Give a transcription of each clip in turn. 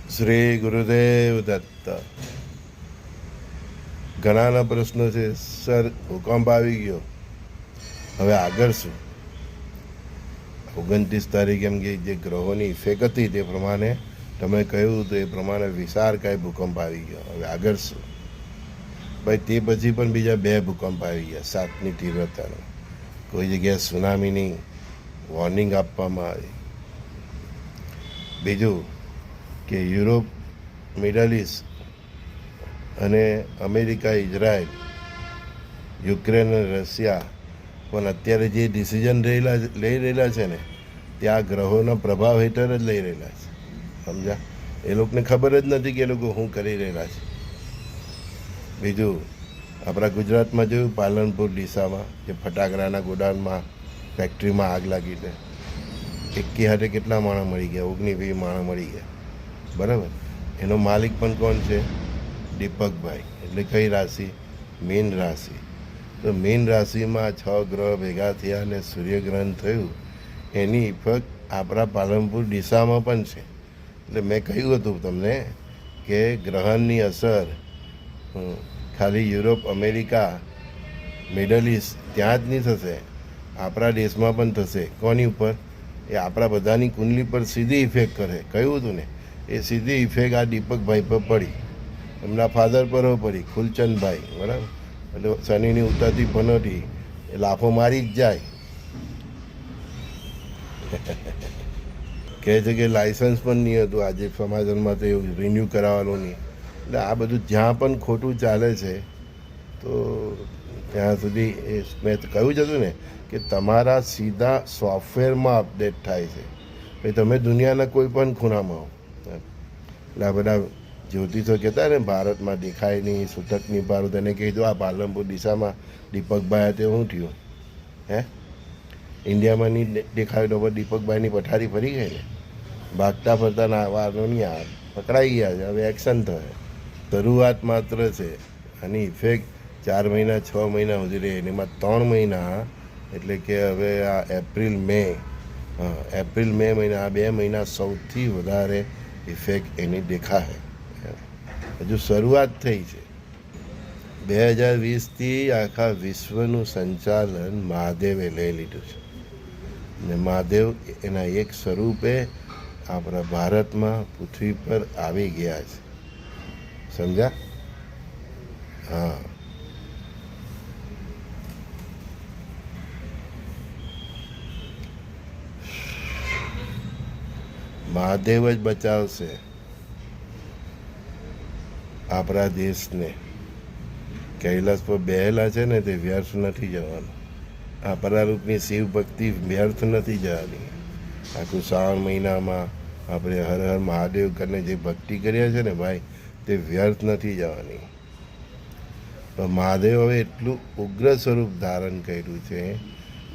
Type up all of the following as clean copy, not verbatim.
શ્રી ગુરુદેવ દત્ત. ઘણાના પ્રશ્નો છે, સર ભૂકંપ આવી ગયો, હવે આગળ શું? 29 તારીખે એમ કે જે ગ્રહોની ઇફેક્ટ હતી તે પ્રમાણે તમે કહ્યું તો એ પ્રમાણે વિશાળકાય ભૂકંપ આવી ગયો. હવે આગળ શું? ભાઈ તે પછી પણ બીજા 2 ભૂકંપ આવી ગયા 7ની તીવ્રતાનો. કોઈ જગ્યાએ સુનામીની વોર્નિંગ આપવામાં આવી. બીજું કે યુરોપ, મિડલ ઇસ્ટ અને અમેરિકા, ઇઝરાયલ, યુક્રેન અને રશિયા પણ અત્યારે જે ડિસિઝન લઈ રહેલા છે ને તે આ ગ્રહોના પ્રભાવ હેઠળ જ લઈ રહેલા છે. સમજ્યા? એ લોકોને ખબર જ નથી કે એ લોકો શું કરી રહેલા છે. બીજું આપણા ગુજરાતમાં જોયું, પાલનપુર ડીસામાં જે ફટાકડાના ગોડાઉનમાં ફેક્ટરીમાં આગ લાગી છે, એકી હાથે કેટલા માણસ મળી ગયા? 19-20 માણસ મળી ગયા. બરાબર. એનો માલિક પણ કોણ છે? દીપકભાઈ. એટલે કઈ રાશિ? મીન રાશિ. તો મીન રાશિમાં 6 ગ્રહ ભેગા થયા અને સૂર્યગ્રહણ થયું. એની ઇફેક્ટ આપણા પાલનપુર ડીસામાં પણ છે. એટલે મેં કહ્યું હતું તમને કે ગ્રહણની અસર ખાલી યુરોપ, અમેરિકા, મિડલ ઇસ્ટ ત્યાં જ નહીં થશે, આપણા દેશમાં પણ થશે. કોની ઉપર? એ આપણા બધાની કુંડલી પર સીધી ઇફેક્ટ કરે. કહ્યું હતું ને, એ સીધી ઇફેક્ટ આ દીપકભાઈ પર પડી, એમના ફાધર પર પડી, ફૂલચંદભાઈ. બરાબર. એટલે શનિની ઉતારતી પનોટી એ લાફો મારી જ જાય. કહે છે કે લાયસન્સ પણ નહીં હતું આજે સમાધાનમાં, તો એવું રિન્યૂ કરાવવાનું નહીં. એટલે આ બધું જ્યાં પણ ખોટું ચાલે છે તો ત્યાં સુધી એ મેં કહ્યું જ હતું ને કે તમારા સીધા સોફ્ટવેરમાં અપડેટ થાય છે. ભાઈ તમે દુનિયાના કોઈ પણ ખૂણામાં હો. એટલે આ બધા જ્યોતિષો કહેતા ને ભારતમાં દેખાય નહીં, સૂતક નહીં પારું. તેને કીધું આ પાલનપુર દિશામાં દીપકભાઈ તે શું થયું? હે, ઇન્ડિયામાં નહીં દેખાયું તો દીપકભાઈની પથારી ફરી ગઈ ને. ભાગતા ફરતા ના વારનો નહીં, આ પકડાઈ ગયા છે. હવે એક્શન થાય. શરૂઆત માત્ર છે. આની ઇફેક્ટ 4 મહિના 6 મહિના સુધી રહે. એમાં 3 મહિના એટલે કે હવે આ એપ્રિલ મે મહિના, આ 2 મહિના સૌથી વધારે ઇફેક્ટ એની દેખાય. હજુ શરૂઆત થઈ છે. 2020થી આખા વિશ્વનું સંચાલન મહાદેવે લઈ લીધું છે. ને મહાદેવ એના એક સ્વરૂપે આપણા ભારતમાં પૃથ્વી પર આવી ગયા છે. સમજ્યા? હા. મહાદેવ જ બચાવશે આપણા દેશને. કૈલાસ પર બેહેલા છે ને તે વ્યર્થ નથી જવાનું. આ પરારૂપની શિવ ભક્તિ વ્યર્થ નથી જવાની. આખું શ્રાવણ મહિનામાં આપણે હર હર મહાદેવ કરીને જે ભક્તિ કર્યા છે ને ભાઈ, તે વ્યર્થ નથી જવાની. પણ મહાદેવ હવે એટલું ઉગ્ર સ્વરૂપ ધારણ કર્યું છે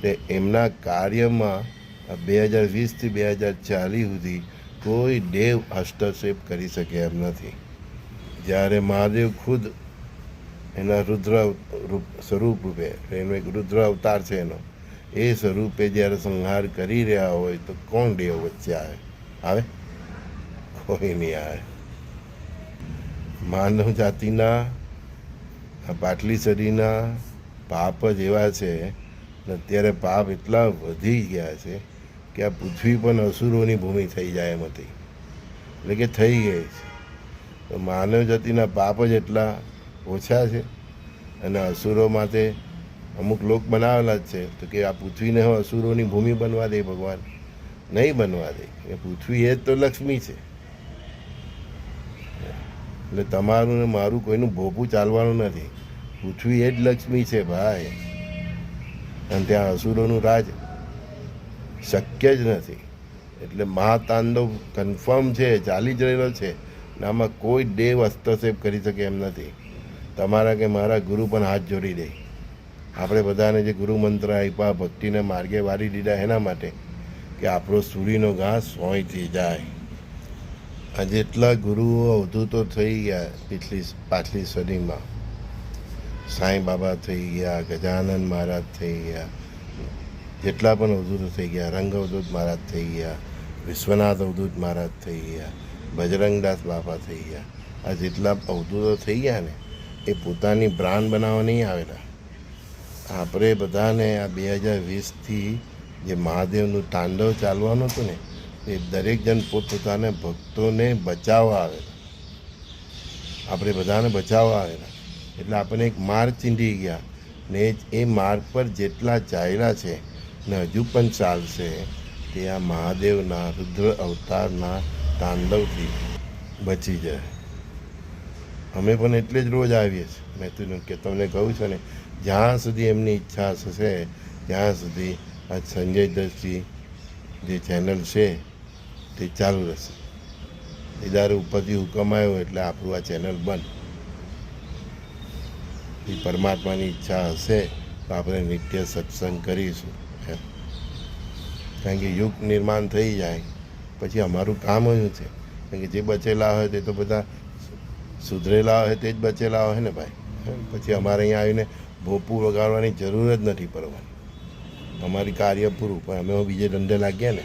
કે એમના કાર્યમાં 2020થી 2040 સુધી કોઈ દેવ હસ્તક્ષેપ કરી શકે એમ નથી. જ્યારે મહાદેવ ખુદ એના રુદ્ર સ્વરૂપ રૂપે, એનો એક રુદ્ર અવતાર છે એનો, એ સ્વરૂપે જ્યારે સંહાર કરી રહ્યા હોય તો કોણ દેવ વચ્ચે આવે? કોઈ નહીં આવે. માનવ જાતિના આ પાટલી સદીના પાપ જ એવા છે. અત્યારે પાપ એટલા વધી ગયા છે કે આ પૃથ્વી પણ અસુરોની ભૂમિ થઈ જાય એમ હતી. એટલે કે થઈ ગઈ છે. તો માનવ જાતિના પાપ જ એટલા ઓછા છે. અને અસુરો માટે અમુક લોક બનાવેલા જ છે તો કે આ પૃથ્વીને હવે અસુરોની ભૂમિ બનવા દે ભગવાન? નહીં બનવા દે. એ પૃથ્વી એ જ તો લક્ષ્મી છે. એટલે તમારું ને મારું કોઈનું ભોપું ચાલવાનું નથી. પૃથ્વી એ જ લક્ષ્મી છે ભાઈ. અને ત્યાં અસુરોનું રાજ શક્ય જ નથી. એટલે મહાતાંડવ કન્ફર્મ છે, ચાલી જ રહેલો છે. આમાં કોઈ દેવ હસ્તક્ષેપ કરી શકે એમ નથી. તમારા કે મારા ગુરુ પણ હાથ જોડી દે. આપણે બધાને જે ગુરુ મંત્ર આપ્યા, ભક્તિને માર્ગે વાળી દીધા એના માટે કે આપણો સૂરીનો ઘાસ સોંયથી જાય. આ જેટલા ગુરુઓ અવધૂતો થઈ ગયા પાછલી સદીમાં, સાંઈ બાબા થઈ ગયા, ગજાનંદ મહારાજ થઈ ગયા, જેટલા પણ અવધૂતો થઈ ગયા, રંગ અવધૂત મહારાજ થઈ ગયા, વિશ્વનાથ અવધૂત મહારાજ થઈ ગયા, બજરંગદાસ બાપા થઈ ગયા, આ જેટલા અવધૂતો થઈ ગયા ને એ પોતાની બ્રાન્ડ બનાવવા નહીં આવેલા. આપણે બધાને આ 2020થી જે મહાદેવનું તાંડવ ચાલવાનું હતું ને એ દરેક જણ પોતપોતાના ભક્તોને બચાવવા આવેલા, આપણે બધાને બચાવવા આવેલા. એટલે આપણને એક માર્ગ ચીંધી ગયા ને એ માર્ગ પર જેટલા ચાલ્યા છે ને હજુ પણ ચાલશે તે આ મહાદેવના રુદ્ર અવતારના તાંડવથી બચી જાય. અમે પણ એટલે જ રોજ આવીએ છીએ. મેં તમને કહું છું ને, જ્યાં સુધી એમની ઈચ્છા હશે ત્યાં સુધી આ સંજય દર્શી જે ચેનલ છે તે ચાલુ રહેશે. ઇધારે ઉપરથી હુકમ આવ્યો એટલે આપણું આ ચેનલ બંધ. એ પરમાત્માની ઈચ્છા હશે તો આપણે નિત્ય સત્સંગ કરીશું. કારણ કે યુગ નિર્માણ થઈ જાય પછી અમારું કામ જ છે. કારણ કે જે બચેલા હોય તે તો બધા સુધરેલા હોય તે જ બચેલા હોય ને ભાઈ. પછી અમારે અહીંયા આવીને ભોપું વગાડવાની જરૂર જ નથી પડવાની. અમારી કાર્ય પૂરું. પણ અમે બીજે ધંધે લાગ્યા ને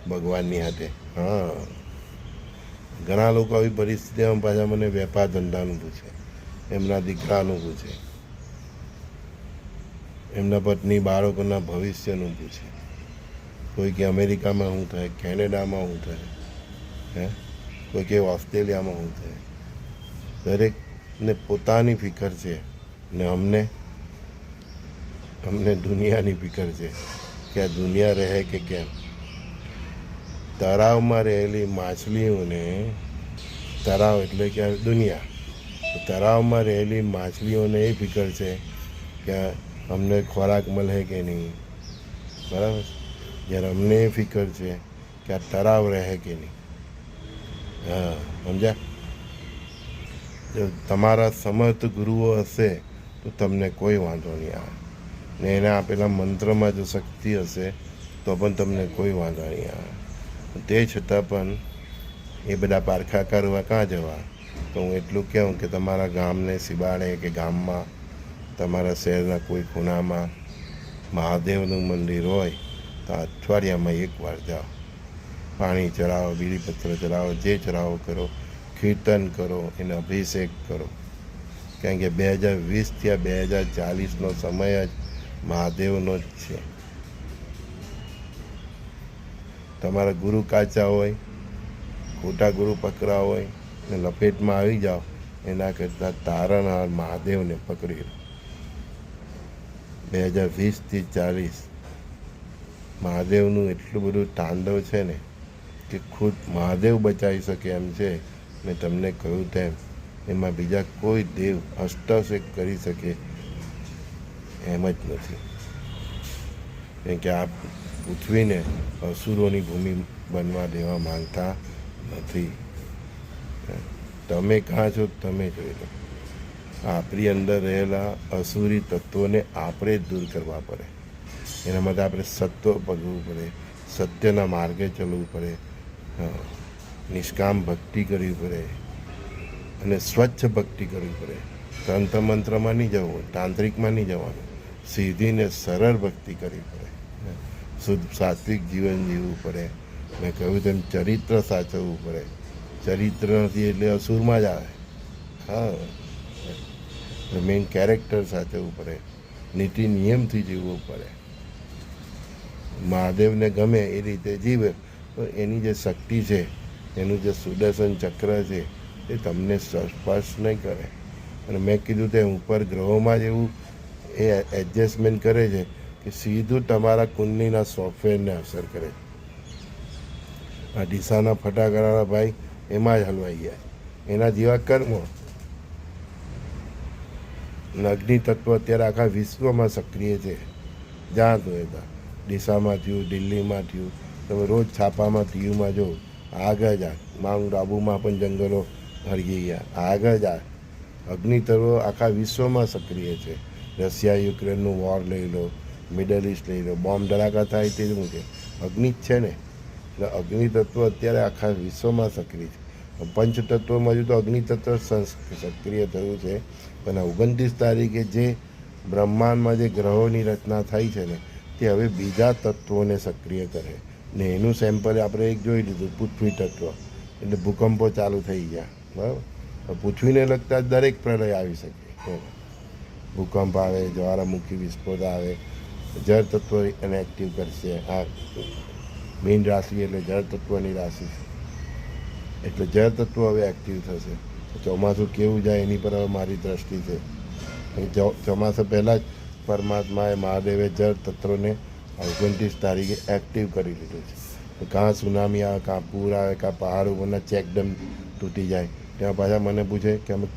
ભગવાનની હાથે. હા, ઘણા લોકો આવી પરિસ્થિતિમાં પાછા મને વેપાર ધંધાનું પૂછે, એમના દીકરાનું પૂછે, એમના પત્ની બાળકોના ભવિષ્યનું પૂછે. કોઈ કે અમેરિકામાં શું થાય, કેનેડામાં શું થાય, કોઈ કે ઓસ્ટ્રેલિયામાં શું થાય. દરેકને પોતાની ફિકર છે ને અમને દુનિયાની ફિકર છે કે આ દુનિયા રહે કે કેમ. તળાવમાં રહેલી માછલીઓને, તળાવ એટલે કે દુનિયા, તળાવમાં રહેલી માછલીઓને એ ફિકર છે કે અમને ખોરાક મળે કે નહીં, બરાબર. જ્યારે અમને એ ફિકર છે કે આ તળાવ રહે કે નહીં. હા, સમજ્યા. જો તમારા સમર્થ ગુરુઓ હશે તો તમને કોઈ વાંધો નહીં આવે, ને એને આપેલા મંત્રમાં જો શક્તિ હશે તો પણ તમને કોઈ વાંધો નહીં આવે. તે છતાં પણ એ બધા પારખા કરવા ક્યાં જવા. તો હું એટલું કહું કે તમારા ગામને સિબાડે કે ગામમાં તમારા શહેરના કોઈ ખૂણામાં મહાદેવનું મંદિર હોય તો અઠવાડિયામાં એકવાર જાઓ, પાણી ચડાવો, બીલીપત્ર ચડાવો, જે ચડાવો કરો, કીર્તન કરો, એને અભિષેક કરો. કારણ કે 2020થી આ 2040નો સમય જ મહાદેવનો જ છે. તમારા ગુરુ કાચા હોય, ખોટા ગુરુ પકડા હોય ને લપેટમાં આવી જાઓ એના કરતાં તારણહાર મહાદેવને પકડી લો. 2020થી 40 મહાદેવનું એટલું બધું તાંડવ છે ને કે ખુદ મહાદેવ બચાવી શકે એમ છે. મેં તમને કહ્યું તેમ એમાં બીજા કોઈ દેવ હસ્તક્ષેપ કરી શકે એમ જ નથી. કેમ કે આ પૃથ્વીને અસુરોની ભૂમિ બનવા દેવા માંગતા નથી. તમે કાં છો તમે જોઈ લો. આપણી અંદર રહેલા અસુરી તત્વોને આપણે જ દૂર કરવા પડે. એના માટે આપણે સત્વ પગવું પડે, સત્યના માર્ગે ચાલવું પડે, નિષ્કામ ભક્તિ કરવી પડે અને સ્વચ્છ ભક્તિ કરવી પડે. તંત્ર મંત્રમાં નહીં જવું, તાંત્રિકમાં નહીં જવાનું, સીધી ને સરળ ભક્તિ કરવી પડે. શુદ્ધ સાત્વિક જીવન જીવવું પડે. મેં કહ્યું તેમ ચરિત્ર સાચવવું પડે. ચરિત્ર નથી એટલે અસુરમાં જ આવે. હા, મેઇન કેરેક્ટર સાચવવું પડે, નીતિ નિયમથી જીવવું પડે. મહાદેવને ગમે એ રીતે જીવે તો એની જે શક્તિ છે, એનું જે સુદર્શન ચક્ર છે એ તમને સ્પર્શ નહીં કરે. અને મેં કીધું તેમ ઉપર ગ્રહોમાં જ એવું એ એડજસ્ટમેન્ટ કરે છે કે સીધું તમારા કુંડલીના સોફ્ટવેરને અસર કરે. આ ડીસાના ફટાકડાના ભાઈ એમાં જ હલવાઈ ગયા. એના જેવા કર્મો. અગ્નિ તત્વ અત્યારે આખા વિશ્વમાં સક્રિય છે. જ્યાં તો હતા ડીસામાં થયું, દિલ્હીમાં થયું, તમે રોજ છાપામાં ટીવીમાં જો. આગળ જ માઉન્ટ આબુમાં પણ જંગલો હળગી ગયા. આગળ જ અગ્નિ તત્વો આખા વિશ્વમાં સક્રિય છે. રશિયા યુક્રેનનું વોર લઈ લો, મિડલ ઇસ્ટ લઈ લો, બોમ્બ ધડાકા થાય તે શું છે? અગ્નિ જ છે ને. એટલે અગ્નિ તત્વ અત્યારે આખા વિશ્વમાં સક્રિય છે. પંચ તત્વમાં હજુ તો અગ્નિ તત્વ સક્રિય થયું છે. પણ 29 તારીખે જે બ્રહ્માંડમાં જે ગ્રહોની રચના થઈ છે ને તે હવે બીજા તત્વોને સક્રિય કરે ને એનું સેમ્પલ આપણે એક જોઈ લીધું, પૃથ્વી તત્વ. એટલે ભૂકંપો ચાલુ થઈ ગયા. બરાબર, પૃથ્વીને લગતા દરેક પ્રલય આવી શકે. ભૂકંપ આવે, જ્વાળામુખી વિસ્ફોટ આવે, જળ તત્વ એને એક્ટિવ કરશે. આ મીન રાશિ એટલે જળ તત્વની રાશિ છે, એટલે જળ તત્વ હવે એક્ટિવ થશે. ચોમાસું કેવું જાય એની પર હવે મારી દ્રષ્ટિ છે. ચોમાસા પહેલાં જ પરમાત્માએ મહાદેવે જળ તત્વને 29 તારીખે એક્ટિવ કરી લીધું છે. કાં સુનામી આવે, કાં પૂર આવે, કાં પહાડ ઉપરના ચેકડેમ તૂટી જાય. ત્યાં પાછા મને પૂછે કે અમે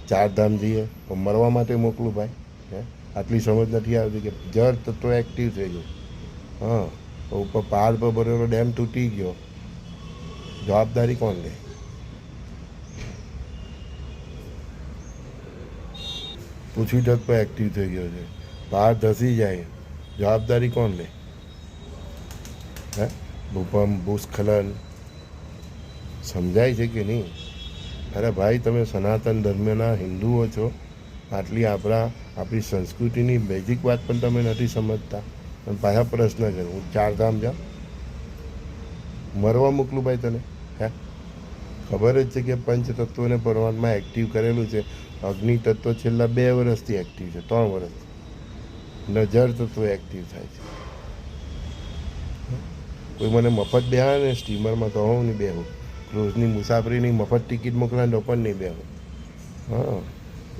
4 ધામ જઈએ તો મરવા માટે મોકલું ભાઈ? હે, આટલી સમજ નથી આવતી કે જળ તત્વ એક્ટિવ થઈ ગયું. હા, તો ઉપર પહાડ પર બનેલો ડેમ તૂટી ગયો, જવાબદારી કોણ લે? પૃથ્વી તત્વ પર એક્ટિવ થઈ ગયો છે, પહાડ ધસી જાય, જવાબદારી કોણ લે? હે, ભૂકંપ, ભૂસ્ખલન સમજાય છે કે નહીં? અરે ભાઈ, તમે સનાતન ધર્મના હિન્દુઓ છો, આટલી આપણી સંસ્કૃતિની બેઝિક વાત પણ તમે નથી સમજતા. અને પાછા પ્રશ્ન છે હું 4 ધામ જાઉં? મરવા મોકલું ભાઈ તને? હે, ખબર જ છે કે પંચ તત્વોને પરમાત્મા એક્ટિવ કરેલું છે. અગ્નિ તત્વ છેલ્લા 2 વર્ષથી એક્ટિવ છે, 3 વર્ષથી. ને જળ તત્વ એક્ટિવ થાય છે. કોઈ મને મફત બેહાડે ને સ્ટીમરમાં તો હું નહીં બેહું. ક્રૂઝની મુસાફરીની મફત ટિકિટ મોકલાને તો પણ નહીં બેહું. હા,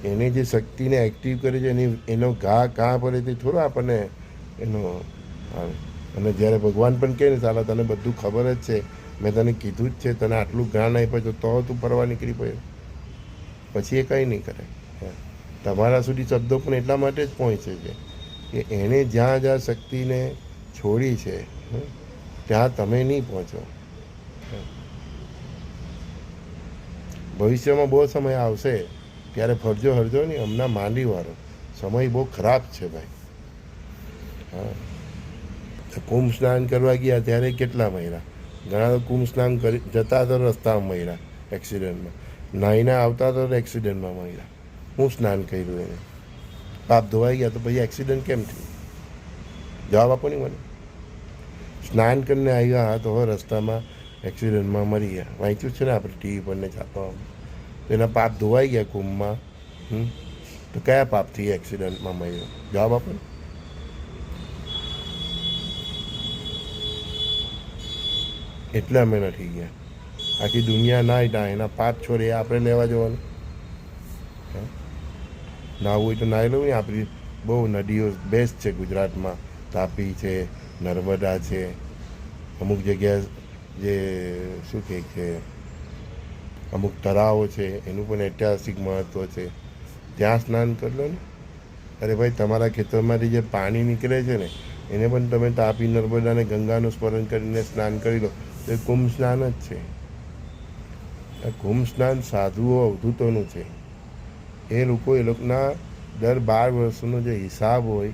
એની જે શક્તિને એક્ટિવ કરે છે એનો ઘા કાં પડે તે થોડો આપણને એનો આવે. અને જ્યારે ભગવાન પણ કહે ને ચાલો તને બધું ખબર જ છે, મેં તને કીધું જ છે, તને આટલું જ્ઞાન આપ્યું તો તું પરવા નીકળી પડ્યો, પછી એ કંઈ નહીં કરે. તમારા સુધી શબ્દો પણ એટલા માટે જ પહોંચે છે કે એણે જ્યાં જ્યાં શક્તિને છોડી છે ત્યાં તમે નહીં પહોંચો. ભવિષ્યમાં બહુ સમય આવશે ત્યારે ફરજો હરજો નહીં. હમણાં માંડીવાળો સમય બહુ ખરાબ છે ભાઈ. હા, કુંભ સ્નાન કરવા ગયા ત્યારે કેટલા મહિના, ઘણા તો કુંભ સ્નાન કરી જતા તો રસ્તામાં મહિના એક્સિડન્ટમાં, નાહીને આવતા તો એક્સિડન્ટમાં મહિના. હું સ્નાન કર્યું એને, પાપ ધોવાઈ ગયા તો પછી એક્સિડન્ટ કેમ થયું? જવાબ આપો નહીં મને. સ્નાન કરીને આવ્યા તો રસ્તામાં એક્સિડન્ટમાં મરી ગયા. વાંચ્યું છે ને આપણે ટીવી પર ને છાપામાં. તો એના પાપ ધોવાઈ ગયા કુંભમાં. તો કયા પાપથી એક્સિડન્ટમાં મર્યો? જવાબ આપો ને. એટલે અમે નથી ગયા. આખી દુનિયા ના એના પાપ છોડે એ આપણે લેવા જવાનું. નાવું હોય તો નાહી લઉં ને. આપણી બહુ નદીઓ બેસ્ટ છે ગુજરાતમાં. તાપી છે, નર્મદા છે, અમુક જગ્યાએ જે શું કહે છે અમુક તળાવો છે એનું પણ ઐતિહાસિક મહત્ત્વ છે. ત્યાં સ્નાન કરી લો ને. અરે ભાઈ, તમારા ખેતરમાંથી જે પાણી નીકળે છે ને એને પણ તમે તાપી, નર્મદા અને ગંગાનું સ્મરણ કરીને સ્નાન કરી લો તો એ કુંભ સ્નાન જ છે. આ કુંભ સ્નાન સાધુઓ, અવધૂતોનું છે. એ લોકોના દર 12 વર્ષનો જે હિસાબ હોય,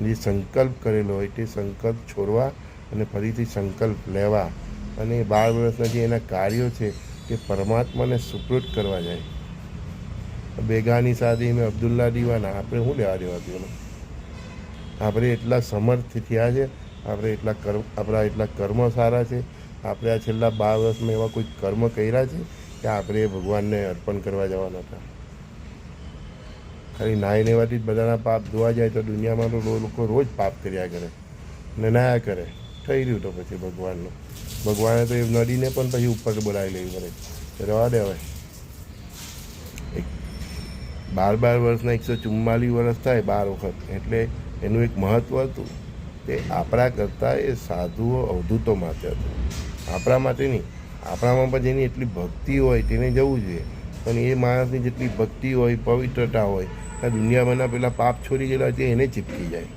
જે સંકલ્પ કરેલો હોય તે સંકલ્પ છોડવા અને ફરીથી સંકલ્પ લેવા, અને એ 12 વર્ષના જે એના કાર્યો છે તે પરમાત્માને સુપૃત કરવા જાય. બેગાની સાદી મેં અબ્દુલ્લા દીવાના, આપણે શું લેવા દેવા દેવાનું? આપણે એટલા સમર્થ થયા છે, આપણા એટલા કર્મ સારા છે, આપણે આ છેલ્લા 12 વર્ષમાં એવા કોઈ કર્મ કર્યા છે કે આપણે એ ભગવાનને અર્પણ કરવા જવાના હતા? ખાલી નાઈ નેવાથી જ બધાના પાપ ધોવા જાય તો દુનિયામાં તો લોકો રોજ પાપ કર્યા કરે ને નાયા કરે. થઈ રહ્યું તો પછી ભગવાને તો એ નદીને પણ પછી ઉપર બોલાવી લેવી પડે. રહેવા દે હવે. 12 વર્ષના 144 વર્ષ થાય 12 વખત, એટલે એનું એક મહત્ત્વ હતું. તે આપણા કરતાં એ સાધુઓ, અવધૂતો માટે હતું, આપણા માટે નહીં. આપણામાં પણ જેની એટલી ભક્તિ હોય તેને જવું જોઈએ, પણ એ માણસની જેટલી ભક્તિ હોય, પવિત્રતા હોય, આ દુનિયામાંના પેલા પાપ છોડી ગયેલા હોય એને ચીપકી જાય.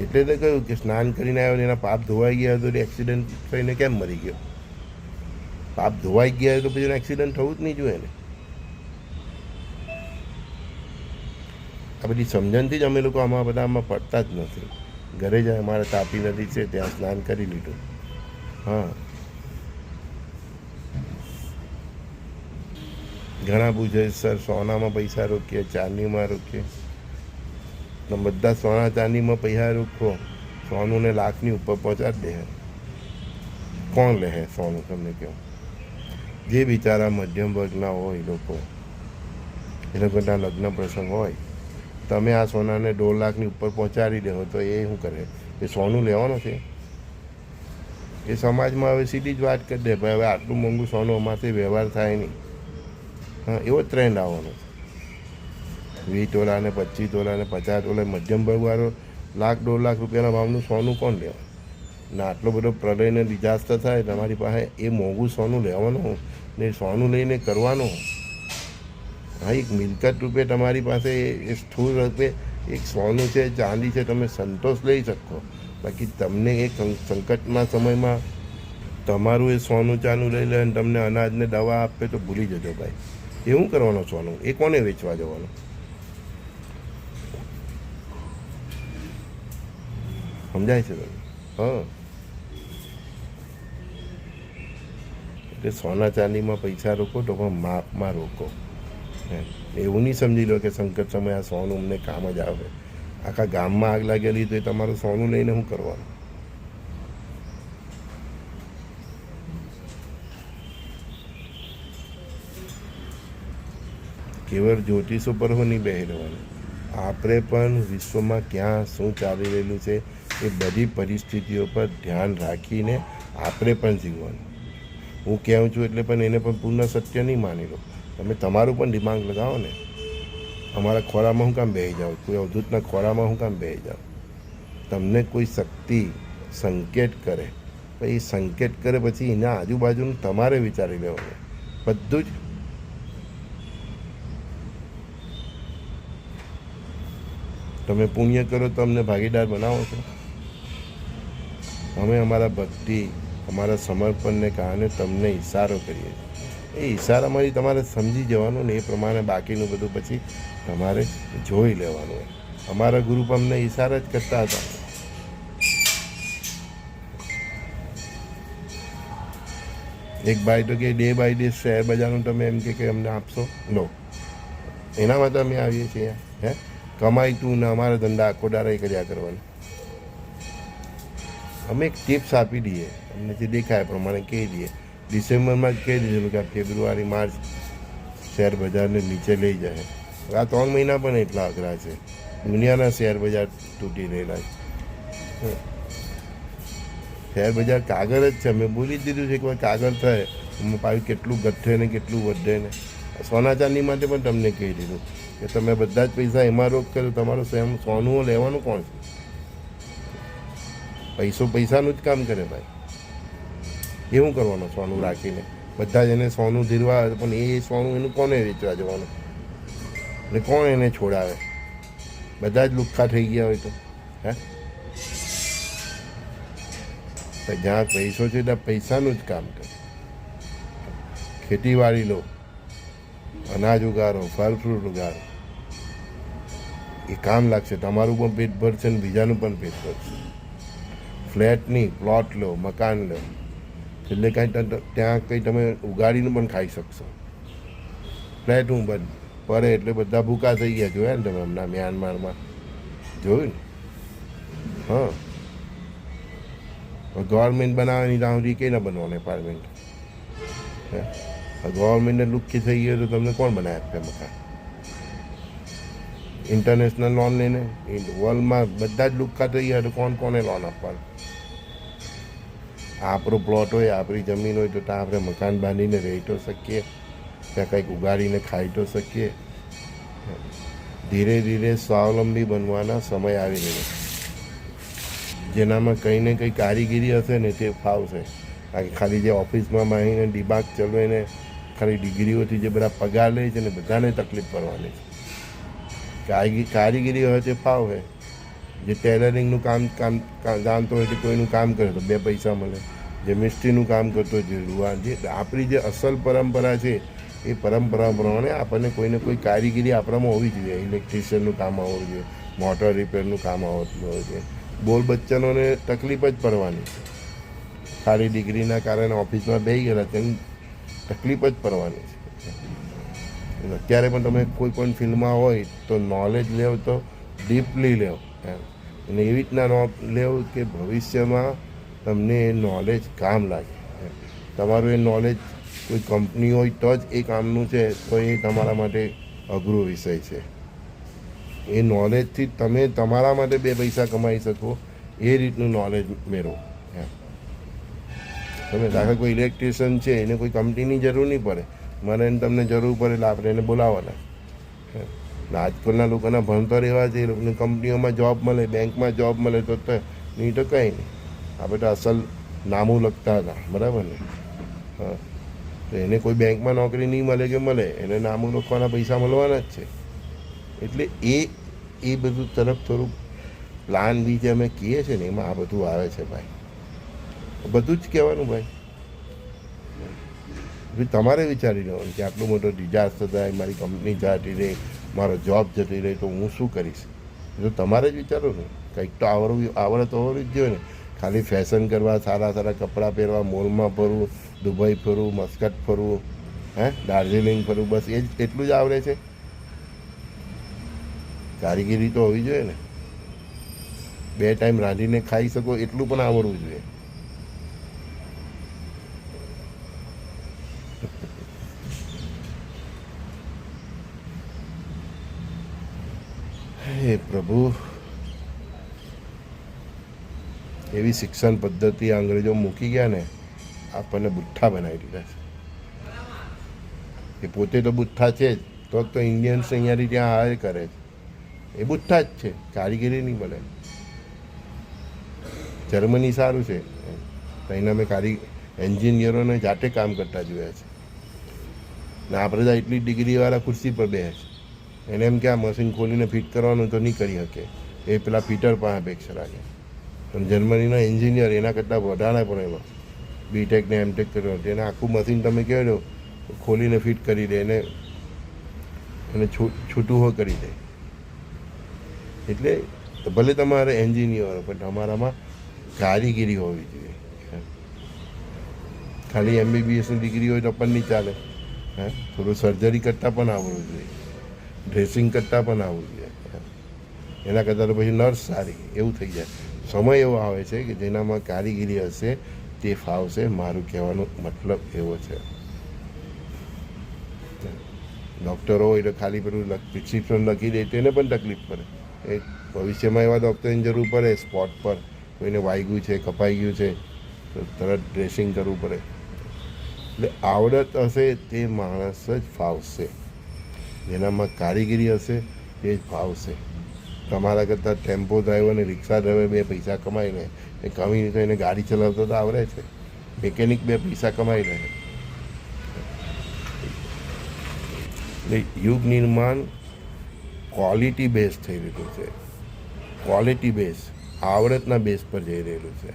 એટલે તો કહ્યું કે સ્નાન કરીને આવ્યો એના પાપ ધોવાઈ ગયા તો એક્સિડન્ટ થઈને કેમ મરી ગયો? પાપ ધોવાઈ ગયા તો પછી એક્સિડન્ટ થવું જ નહીં જોઈએ ને. આ બધી સમજણથી જ અમે લોકો આમાં પડતા જ નથી. ઘરે જ અમારે તાપી નદી છે ત્યાં સ્નાન કરી લીધું. હા, ઘણા પૂછે સર સોનામાં પૈસા રોકીએ, ચાંદીમાં રોકીએ. તો બધા સોના ચાંદીમાં પૈસા રોકો, સોનું ને લાખની ઉપર પહોંચાડી દે. કોણ લે સોનું? તમને કહું, જે બિચારા મધ્યમ વર્ગના હોય એ લોકોના લગ્ન પ્રસંગ હોય, તમે આ સોનાને 1.5 લાખની ઉપર પહોંચાડી દો તો એ શું કરે? એ સોનું લેવાનું છે? એ સમાજમાં હવે સીધી જ વાત કરી દે, ભાઈ હવે આટલું મોંઘું સોનું અમારથી વ્યવહાર થાય નહીં. હા, એવો ટ્રેન્ડ આવવાનો છે. 20 તોલા ને 25 તોલા ને 50 તોલા મધ્યમ વર્ગવાળો 1 લાખ 1.5 લાખ રૂપિયાના ભાવનું સોનું કોણ લેવા? ને આટલો બધો પ્રલયને ડિઝાસ્ટર થાય, તમારી પાસે એ મોંઘું સોનું લેવાનું ને સોનું લઈને કરવાનું. હા, એક મિલકત રૂપે તમારી પાસે એ સ્થૂળ રૂપે એક સોનું છે, ચાંદી છે, તમે સંતોષ લઈ શકો. બાકી તમને એક સંકટના સમયમાં તમારું એ સોનું ચાનું લઈ લે અને તમને અનાજને દવા આપે તો ભૂલી જજો ભાઈ. એ શું કરવાનું સોનું? એ કોને વેચવા જવાનું? સમજાય છે તમને? હા, એટલે સોના ચાંદીમાં પૈસા રોકો તો પણ માપમાં રોકો. એવું નહીં સમજી લો કે સંકટ સમય આ સોનું અમને કામ જ આવે. આખા ગામમાં આગ લાગેલી તો એ તમારું સોનું લઈને શું કરવાનું? કેવળ જ્યોતિષો પર નહીં બેસી રહેવાનું. આપણે પણ વિશ્વમાં ક્યાં શું ચાલી રહેલું છે એ બધી પરિસ્થિતિઓ પર ધ્યાન રાખીને આપણે પણ જીવવાનું. હું કહું છું એટલે પણ એને પણ પૂર્ણ સત્ય નહીં માની લો. તમે તમારું પણ દિમાગ લગાવો ને. અમારા ખોરામાં હું કામ બેસી જાઓ? કોઈ અવધૂતના ખોરામાં હું કામ બેસી જાઓ? તમને કોઈ શક્તિ સંકેત કરે, પછી સંકેત કરે પછી એના આજુબાજુનું તમારે વિચારી લેવાનું. બધું જ તમે પુણ્ય કરો તો અમને ભાગીદાર બનાવો છો. અમે અમારા ભક્તિ, અમારા સમર્પણને કારણે તમને ઈશારો કરીએ છીએ. એ ઈશારામાંથી તમારે સમજી જવાનું ને એ પ્રમાણે બાકીનું બધું પછી તમારે જોઈ લેવાનું. અમારા ગુરુ અમને ઈશારા જ કરતા હતા. એક ભાઈ તો કે ડે બાય ડે શેર બજારનું તમે એમ કે અમને આપશો? નો, એના માટે અમે આવીએ છીએ. કમાઈ તું ને અમારા ધંધા આખો દાડા કર્યા કરવાનું. અમે એક ટિપ્સ આપી દઈએ, અમને જે દેખાય પ્રમાણે કહી દઈએ. ડિસેમ્બરમાં જ કહી દીધેલું કે ફેબ્રુઆરી માર્ચ શેર બજારને નીચે લઈ જાય. આ 3 મહિના પણ એટલા અઘરા છે. દુનિયાના શેર બજાર તૂટી રહેલા છે. શેર બજાર કાગળ જ છે. મેં બોલી જ દીધું છે કે ભાઈ કાગળ થાય એમાં પાછું કેટલું ઘટે ને કેટલું વધે ને. સોના ચાંદી માટે પણ તમને કહી દીધું કે તમે બધા જ પૈસા એમાં રોક કરો. તમારું સોનું લેવાનું કોણ છે? પૈસાનું જ કામ કરે ભાઈ. એવું કરવાનું સોનું રાખીને? બધા જ એને સોનું ધીરવા, પણ એ સોનું એનું કોને વેચવા જવાનું? ને કોણ એને છોડાવે? બધા જ લુખ્ખા થઈ ગયા હોય તો જ્યાં પૈસો છે ત્યાં પૈસાનું જ કામ કરે. ખેતીવાડી લો, અનાજ ઉગાડો, ફળ ફ્રૂટ ઉગાડો, એ કામ લાગશે. તમારું પણ પેટ ભરશે ને બીજાનું પણ પેટ ભરશે. ફ્લેટ નહીં, પ્લોટ લો, મકાન લો, એટલે કાંઈ ત્યાં કંઈ તમે ઉગાડીને પણ ખાઈ શકશો. ફ્લેટ હું બંધ પડે એટલે બધા ભૂકા થઈ ગયા. જોયા ને તમે હમણાં મ્યાનમારમાં જોયું ને? હા, ગવર્મેન્ટ બનાવવાની ત્યાં સુધી કઈ ના બનવાનું એપાર્ટમેન્ટ? ગવર્મેન્ટને લુખ્ખી થઈ ગયો તો તમને કોણ બનાવે આપે મકાન? ઇન્ટરનેશનલ લોન લઈને વર્લ્ડમાં બધા જ લુખ્ખા થઈ ગયા તો કોને લોન આપવાનું? આપણો પ્લોટ હોય, આપણી જમીન હોય તો ત્યાં આપણે મકાન બાંધીને રહી તો શકીએ, ત્યાં કંઈક ઉગાડીને ખાઈ તો શકીએ. ધીરે ધીરે સ્વાવલંબી બનવાના સમય આવી રહ્યો. જેનામાં કંઈ ને કંઈ કારીગીરી હશે ને તે ફાવશે. કારણ કે ખાલી જે ઓફિસમાં માહીને દિમાગ ચલાવીને ખાલી ડિગ્રીઓથી જે બધા પગાર લે છે ને બધાને તકલીફ પડવાની છે. કારીગીરી હોય તે ફાવે. જે ટેલરિંગનું કામ જાણતો હોય તે કોઈનું કામ કરે તો 2 પૈસા મળે. જે મિસ્ત્રીનું કામ કરતો હોય, જે રૂવાન, જે આપણી જે અસલ પરંપરા છે એ પરંપરા પ્રમાણે આપણને કોઈને કોઈ કારીગીરી આપણામાં હોવી જોઈએ. ઇલેક્ટ્રિશિયનનું કામ આવવું જોઈએ, મોટર રિપેરનું કામ આવતું હોય છે. બોલ બચ્ચનોને તકલીફ જ પડવાની. ખાલી ડિગ્રીના કારણે ઓફિસમાં બેસી ગયેલા તેની તકલીફ જ પડવાની છે. અત્યારે પણ તમે કોઈ પણ ફિલ્ડમાં હોય તો નોલેજ લેવ તો ડીપલી લેવ અને એવી રીતના લેવ કે ભવિષ્યમાં તમને એ નોલેજ કામ લાગે. તમારું એ નોલેજ કોઈ કંપની હોય તો જ એ કામનું છે, તો એ તમારા માટે અઘરો વિષય છે. એ નોલેજથી તમે તમારા માટે 2 પૈસા કમાઈ શકો એ રીતનું નોલેજ મેળવો. તમે દાખલા કોઈ ઇલેક્ટ્રિશિયન છે, એને કોઈ કંપનીની જરૂર નહીં પડે, મને એને તમને જરૂર પડે એટલે આપણે એને બોલાવવાના. આજકાલના લોકોના ભણતર એવા છે, એ લોકોને કંપનીઓમાં જોબ મળે, બેંકમાં જોબ મળે તો નહીં તો કંઈ નહીં. આપણે તો અસલ નામું લખતા હતા, બરાબર ને? હા, તો એને કોઈ બેંકમાં નોકરી નહીં મળે કે મળે, એને નામું લખવાના પૈસા મળવાના જ છે. એટલે એ બધું તરફ થોડુંક પ્લાન બી જે અમે કહીએ છીએ ને, એમાં આ બધું આવે છે ભાઈ. બધું જ કહેવાનું ભાઈ. તમારે વિચારી લેવાનું કે આટલું મોટો ડિઝાસ્ટર થાય, મારી કંપની જતી રહી, મારો જોબ જતી રહી, તો હું શું કરીશ? એ તો તમારે જ વિચારો ને. કંઈક તો આવડત હોવી જ જોઈએ ને. ખાલી ફેશન કરવા, સારા સારા કપડાં પહેરવા, મોલમાં ફરવું, દુબઈ ફરવું, મસ્કટ ફરવું, દાર્જિલિંગ ફરવું, બસ એટલું જ આવડે છે? કારીગીરી તો હોવી જોઈએ ને. 2 ટાઈમ રાંધીને ખાઈ શકો એટલું પણ આવડવું જોઈએ. હે પ્રભુ, એવી શિક્ષણ પદ્ધતિ અંગ્રેજો મૂકી ગયા ને, આપણને બુઠ્ઠા બનાવી દીધા છે. એ પોતે તો બુઠ્ઠા છે જ, તો ઇન્ડિયન્સ અહીંયાથી ત્યાં હાયર કરે છે. એ બુઠ્ઠા જ છે, કારીગીરી નહીં મળે. જર્મની સારું છે, અહીંના મેં એન્જિનિયરોને જાતે કામ કરતા જોયા છે. ને આપણે તો એટલી ડિગ્રીવાળા ખુરશી પર બેસે છે. એને એમ કે આ મશીન ખોલીને ફિટ કરવાનું તો નહીં કરી શકે, એ પેલા ફિટર પાસે અપેક્ષા રાખે. પણ જર્મનીના એન્જિનિયર એના કરતાં વધારે પણ એમાં બીટેક ને એમટેક કર્યો, એને આખું મશીન તમે કહો ખોલીને ફિટ કરી દે, એને છૂટું હો કરી દે. એટલે ભલે તમારે એન્જિનિયર, પણ તમારામાં કારીગીરી હોવી જોઈએ. ખાલી MBBSની ડિગ્રી હોય તો પણ નહીં ચાલે. થોડું સર્જરી કરતાં પણ આવડવું જોઈએ, ડ્રેસિંગ કરતાં પણ આવડવું જોઈએ. એના કરતાં તો પછી નર્સ સારી, એવું થઈ જાય. સમય એવો આવે છે કે જેનામાં કારીગીરી હશે તે ફાવશે. મારું કહેવાનો મતલબ એવો છે. ડૉક્ટરો હોય તો ખાલી પેલું પ્રિસ્ક્રિપ્શન લખી દે, તેને પણ તકલીફ પડે. એ ભવિષ્યમાં એવા ડૉક્ટરની જરૂર પડે, સ્પોટ પર કોઈને વાગ્યું છે, કપાઈ ગયું છે, તો તરત ડ્રેસિંગ કરવું પડે. એટલે આવડત હશે તે માણસ જ ફાવશે, જેનામાં કારીગીરી હશે તે જ ફાવશે. તમારા કરતાં ટેમ્પો ડ્રાઈવર અને રિક્ષા ડ્રાઈવર 2 પૈસા કમાઈ લે, એ કમી તો એને ગાડી ચલાવતા તો આવડે છે. મિકેનિક 2 પૈસા કમાઈ લે. એટલે યુગ નિર્માણ ક્વોલિટી બેઝ થઈ રહ્યું છે. ક્વોલિટી બેઝ, આવડતના બેઝ પર જઈ રહેલું છે.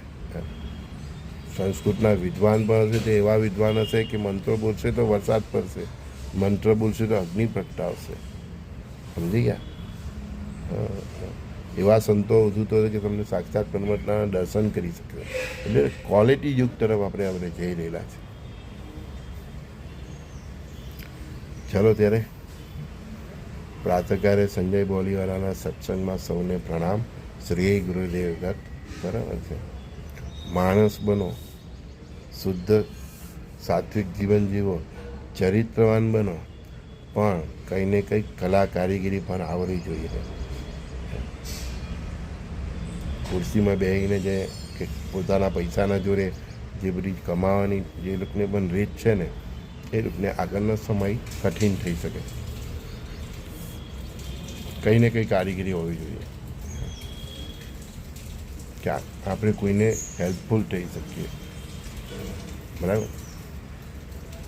સંસ્કૃતના વિદ્વાન પણ હશે, તે એવા વિદ્વાન હશે કે મંત્રો બોલશે તો વરસાદ પડશે, મંત્ર બોલશે તો અગ્નિ પ્રગટાવશે. સમજી ગયા? એવા સંતો વધુ તો કે તમને સાક્ષાત પરમાત્માના દર્શન કરી શકે. એટલે ક્વોલિટી યુગ તરફ આપણે જઈ રહેલા છે. ચાલો ત્યારે પ્રાતઃકાલે સંજય બોલીવાલાના સત્સંગમાં સૌને પ્રણામ. શ્રી ગુરુદેવ દત્ત. બરાબર છે. માણસ બનો, શુદ્ધ સાત્વિક જીવન જીવો, ચરિત્રવાન બનો, પણ કંઈ ને કંઈક કલા કારીગીરી પણ આવડવી જોઈએ. ખુરશીમાં બેસીને જે પોતાના પૈસાના જોડે જે બધી કમાવાની જે લોકોને પણ રીત છે ને, એ લોકોને આગળનો સમય કઠિન થઈ શકે છે. કંઈ ને કંઈ કારીગીરી હોવી જોઈએ કે આપણે કોઈને હેલ્પફુલ થઈ શકીએ. બરાબર.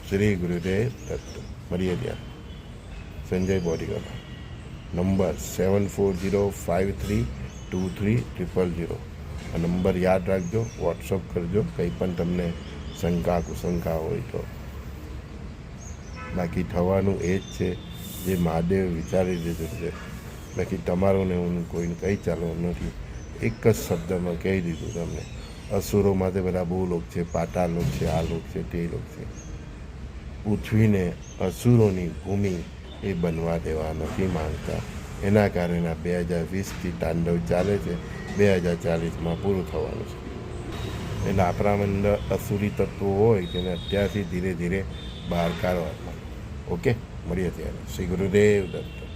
શ્રી ગુરુદેવ દત્ત. મળીએ ત્યાં સંજય બોડીવાલા. નંબર 7405323000. આ નંબર યાદ રાખજો, વોટ્સઅપ કરજો કંઈ પણ તમને શંકા કુશંકા હોય તો. બાકી થવાનું એ જ છે જે મહાદેવ વિચારી દીધું છે. બાકી તમારું ને હું કોઈને કંઈ ચાલવાનું નથી. એક જ શબ્દમાં કહી દીધું તમને. અસુરો માટે બધા બહુ લોક છે, પાતાળ લોક છે, આ લોક છે, તે લોક છે. પૃથ્વીને અસુરોની ભૂમિ એ બનવા દેવા નથી માંગતા. એના કારણે 2020થી તાંડવ ચાલે છે, 2040માં પૂરું થવાનું છે. એટલે આપણા અંદર અસુરી તત્વો હોય તેને અત્યારથી ધીરે ધીરે બહાર કાઢવાના. ઓકે, મળીએ ત્યારે. શ્રી ગુરુદેવ દત્ત.